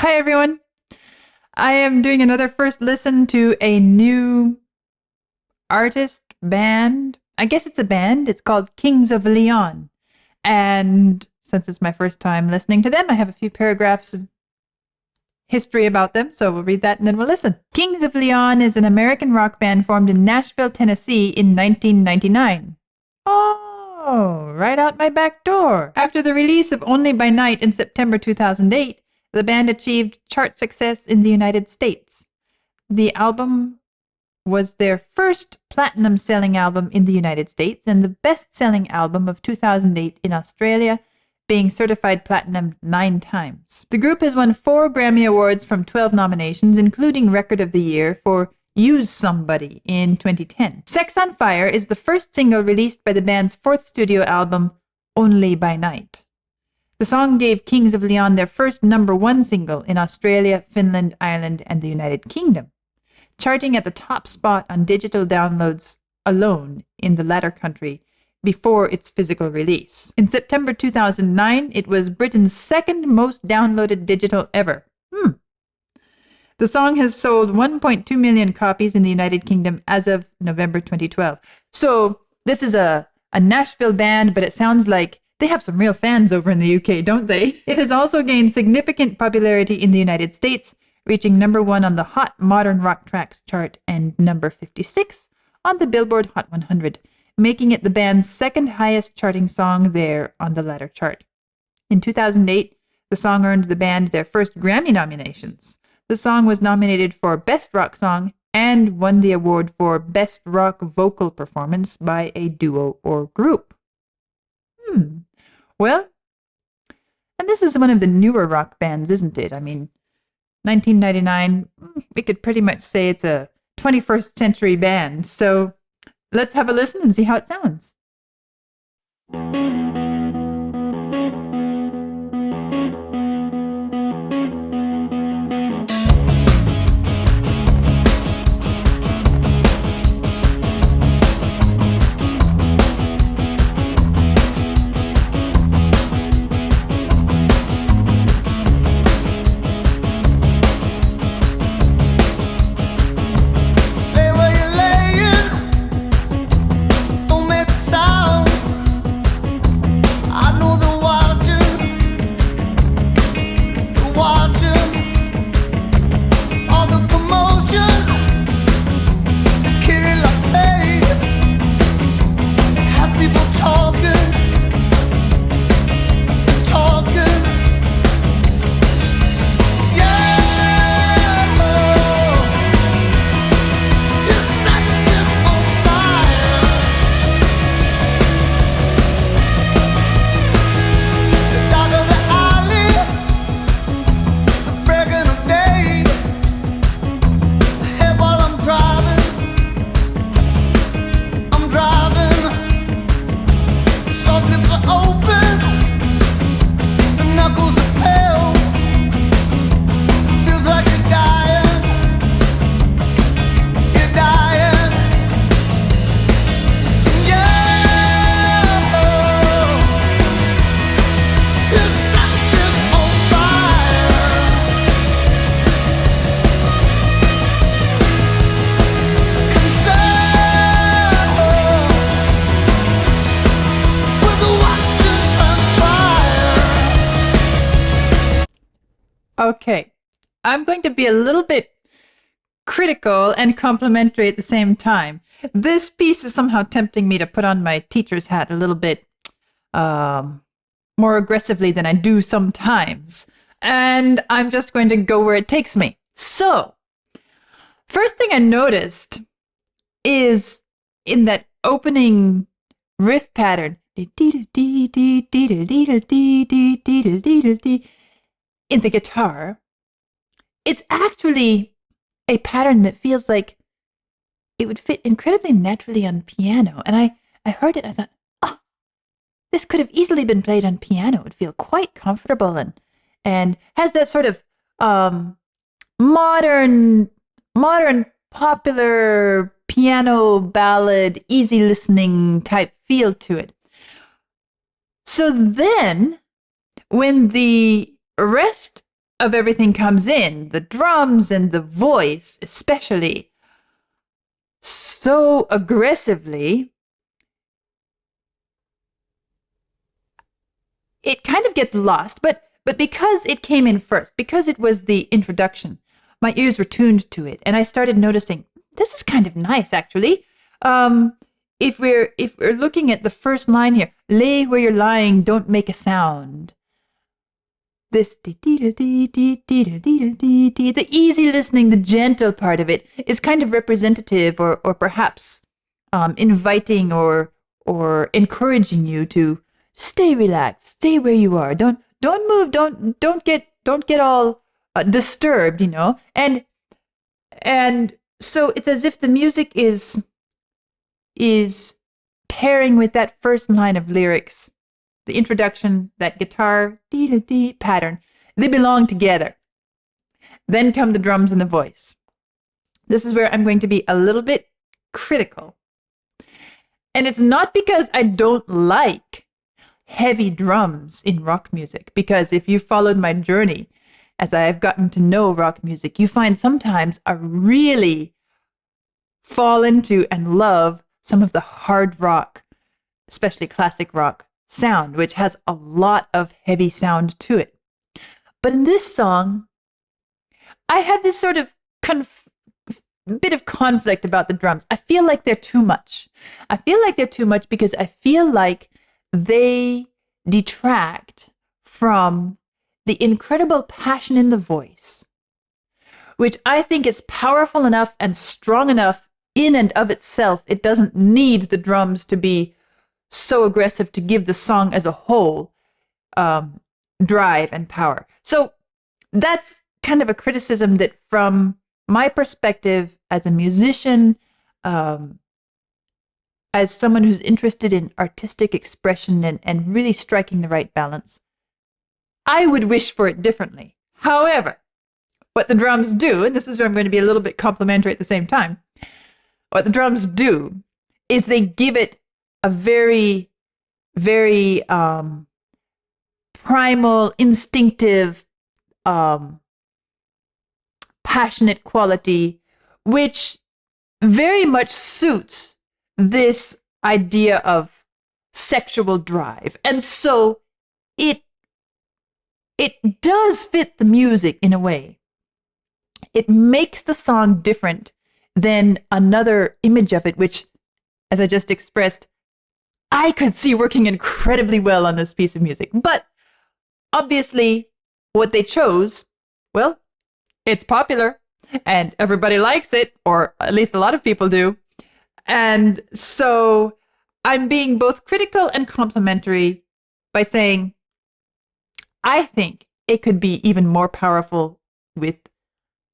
Hi, everyone. I am doing another first listen to a new artist band. I guess it's a band. It's called Kings of Leon. And since it's my first time listening to them, I have a few paragraphs of history about them. So we'll read that and then we'll listen. Kings of Leon is an American rock band formed in Nashville, Tennessee in 1999. Oh, right out my back door. After the release of Only by Night in September 2008, the band achieved chart success in the United States. The album was their first platinum-selling album in the United States and the best-selling album of 2008 in Australia, being certified platinum 9 times. The group has won 4 Grammy Awards from 12 nominations, including Record of the Year for Use Somebody in 2010. Sex on Fire is the first single released by the band's 4th studio album, Only by Night. The song gave Kings of Leon their first #1 single in Australia, Finland, Ireland, and the United Kingdom, charting at the top spot on digital downloads alone in the latter country before its physical release. In September 2009, it was Britain's 2nd most downloaded digital ever. The song has sold 1.2 million copies in the United Kingdom as of November 2012. So this is a Nashville band, but it sounds like they have some real fans over in the UK, don't they? It has also gained significant popularity in the United States, reaching #1 on the Hot Modern Rock Tracks chart and number 56 on the Billboard Hot 100, making it the band's 2nd highest charting song there on the latter chart. In 2008, the song earned the band their first Grammy nominations. The song was nominated for Best Rock Song and won the award for Best Rock Vocal Performance by a Duo or Group. Well, and this is one of the newer rock bands, isn't it? I mean, 1999, we could pretty much say it's a 21st century band. So let's have a listen and see how it sounds. Okay, I'm going to be a little bit critical and complimentary at the same time. This piece is somehow tempting me to put on my teacher's hat a little bit more aggressively than I do sometimes. And I'm just going to go where it takes me. So, first thing I noticed is in that opening riff pattern, in the guitar, it's actually a pattern that feels like it would fit incredibly naturally on piano. And I heard it, I thought, oh, this could have easily been played on piano. It would feel quite comfortable and has that sort of modern popular piano ballad, easy listening type feel to it. So then when the rest of everything comes in, the drums and the voice, especially, so aggressively, it kind of gets lost. But because it came in first, because it was the introduction, my ears were tuned to it, and I started noticing this is kind of nice, actually. If we're looking at the first line here, lay where you're lying, don't make a sound. This the easy listening, the gentle part of it is kind of representative, or perhaps inviting or encouraging you to stay relaxed, stay where you are, don't move, don't get all disturbed, and so it's as if the music is pairing with that first line of lyrics. The introduction, that guitar dee pattern, they belong together. Then come the drums and the voice. This is where I'm going to be a little bit critical. And it's not because I don't like heavy drums in rock music, because if you followed my journey as I have gotten to know rock music, you find sometimes I really fall into and love some of the hard rock, especially classic rock sound, which has a lot of heavy sound to it. But in this song, I have this sort of bit of conflict about the drums. I feel like they're too much. I feel like they're too much because I feel like they detract from the incredible passion in the voice, which I think is powerful enough and strong enough in and of itself. It doesn't need the drums to be so aggressive to give the song as a whole drive and power. So that's kind of a criticism that, from my perspective as a musician, as someone who's interested in artistic expression and really striking the right balance, I would wish for it differently. However, what the drums do, and this is where I'm going to be a little bit complimentary at the same time, what the drums do is they give it a very, very primal, instinctive, passionate quality, which very much suits this idea of sexual drive. And so it does fit the music in a way. It makes the song different than another image of it, which, as I just expressed, I could see working incredibly well on this piece of music. But obviously, what they chose, well, it's popular and everybody likes it, or at least a lot of people do. And so I'm being both critical and complimentary by saying I think it could be even more powerful with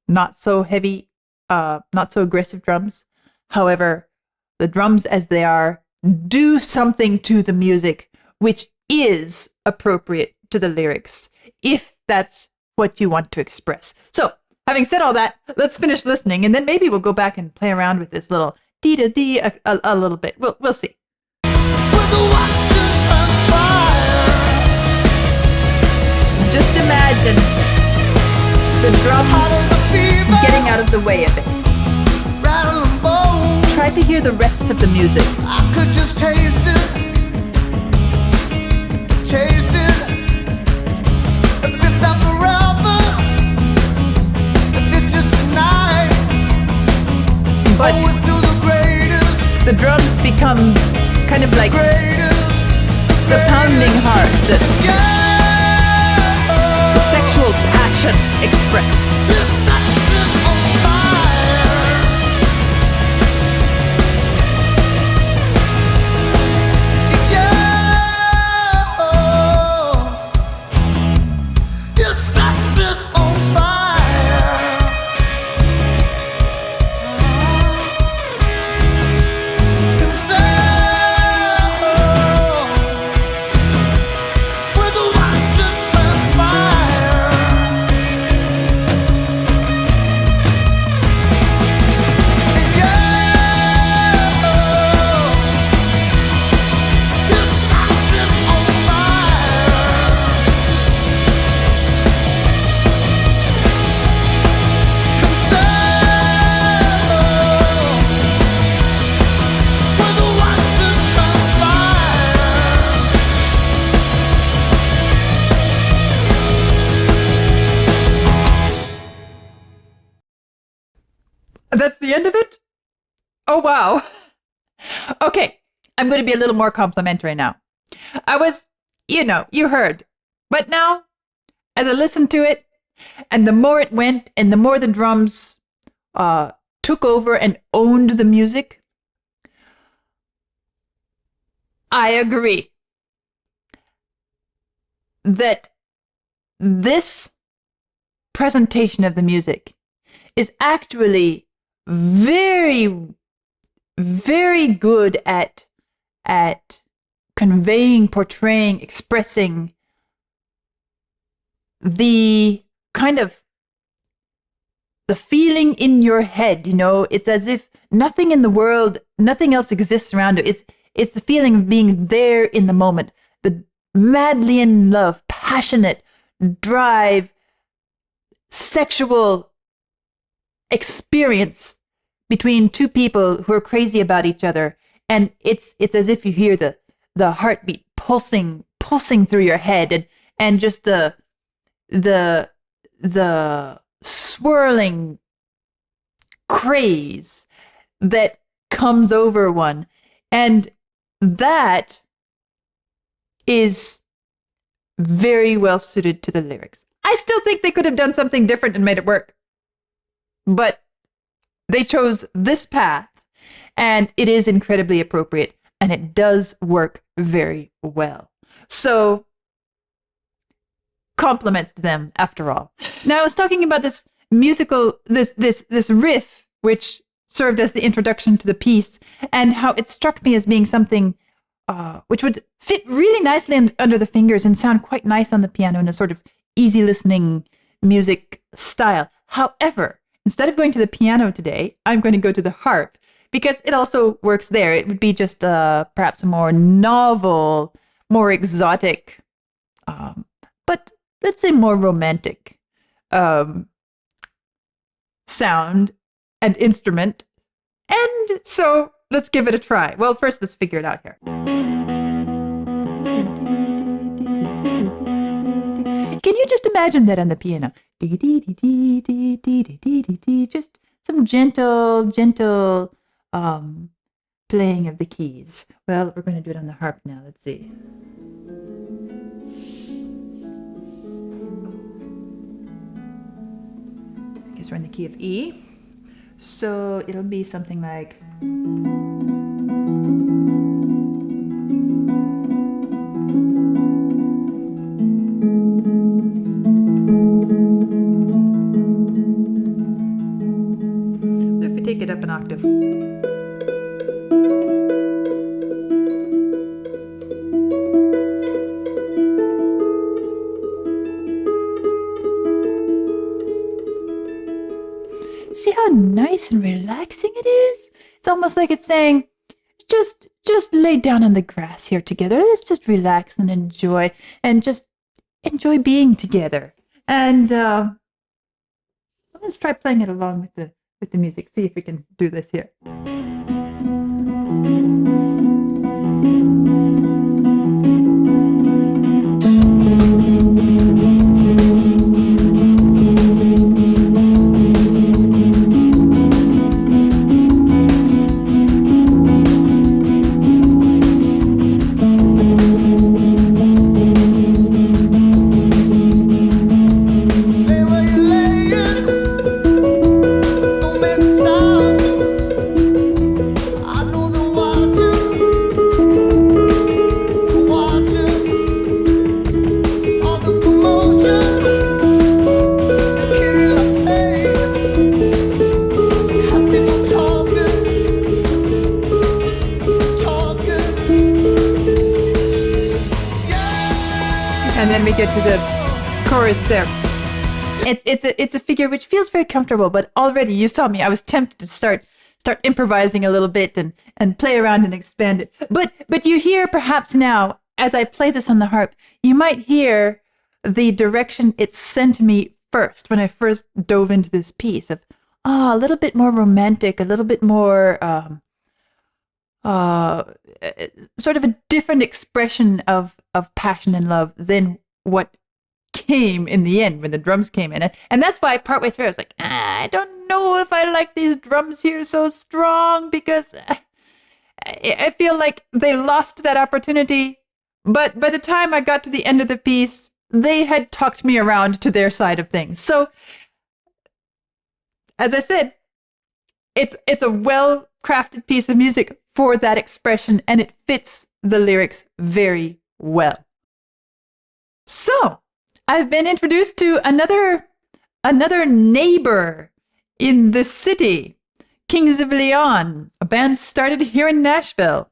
not so heavy, not so aggressive drums. However, the drums as they are do something to the music which is appropriate to the lyrics, if that's what you want to express. So, having said all that, let's finish listening, and then maybe we'll go back and play around with this little dee-da-dee a little bit. We'll see. Just imagine the drums getting out of the way of it. Try to hear the rest of the music. I could just taste it. If it's not forever, if it's just tonight. But oh, it's still the greatest. The drums become kind of like the pounding heart, the sexual passion expressed. This sex is on fire. This sex is on fire. Can sail where the waters transpire. That's the end of it? Oh, wow. Okay, I'm going to be a little more complimentary now. I was, you heard. But now, as I listened to it, and the more it went, and the more the drums took over and owned the music, I agree that this presentation of the music is actually very, very good at conveying, portraying, expressing the kind of the feeling in your head. It's as if nothing in the world, nothing else exists around it. It's the feeling of being there in the moment, the madly in love, passionate drive, sexual experience between two people who are crazy about each other. And it's as if you hear the heartbeat pulsing through your head, and just the swirling craze that comes over one. And that is very well suited to the lyrics. I still think they could have done something different and made it work, but they chose this path, and it is incredibly appropriate, and it does work very well. So, compliments to them, after all. Now, I was talking about this musical, this riff, which served as the introduction to the piece, and how it struck me as being something which would fit really nicely under the fingers and sound quite nice on the piano in a sort of easy listening music style. However, instead of going to the piano today, I'm going to go to the harp, because it also works there. It would be just perhaps a more novel, more exotic, but let's say more romantic sound and instrument. And so let's give it a try. Well, first, let's figure it out here. Can you just imagine that on the piano? Just some gentle playing of the keys. Well, we're going to do it on the harp now. Let's see. I guess we're in the key of E. So it'll be something like... What if we take it up an octave? See how nice and relaxing it is? It's almost like it's saying, just lay down on the grass here together. Let's just relax and enjoy being together. And let's try playing it along with the music. See if we can do this here. And then we get to the chorus there. It's a figure which feels very comfortable, but already you saw me. I was tempted to start improvising a little bit and play around and expand it. But you hear perhaps now, as I play this on the harp, you might hear the direction it sent me first when I first dove into this piece of a little bit more romantic, a little bit more sort of a different expression of passion and love than what came in the end, when the drums came in. And that's why partway through I was like, I don't know if I like these drums here so strong, because I feel like they lost that opportunity. But by the time I got to the end of the piece, they had talked me around to their side of things. So, as I said, it's a well-crafted piece of music for that expression, and it fits the lyrics very well. So, I've been introduced to another neighbor in the city, Kings of Leon, a band started here in Nashville,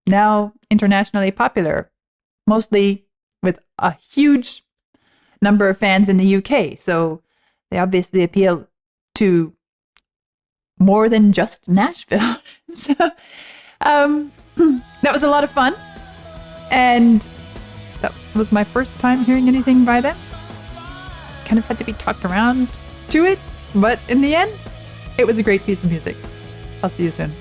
now internationally popular, mostly with a huge number of fans in the UK. So they obviously appeal to more than just Nashville. So that was a lot of fun. And that was my first time hearing anything by them. Kind of had to be talked around to it, but in the end, it was a great piece of music. I'll see you soon.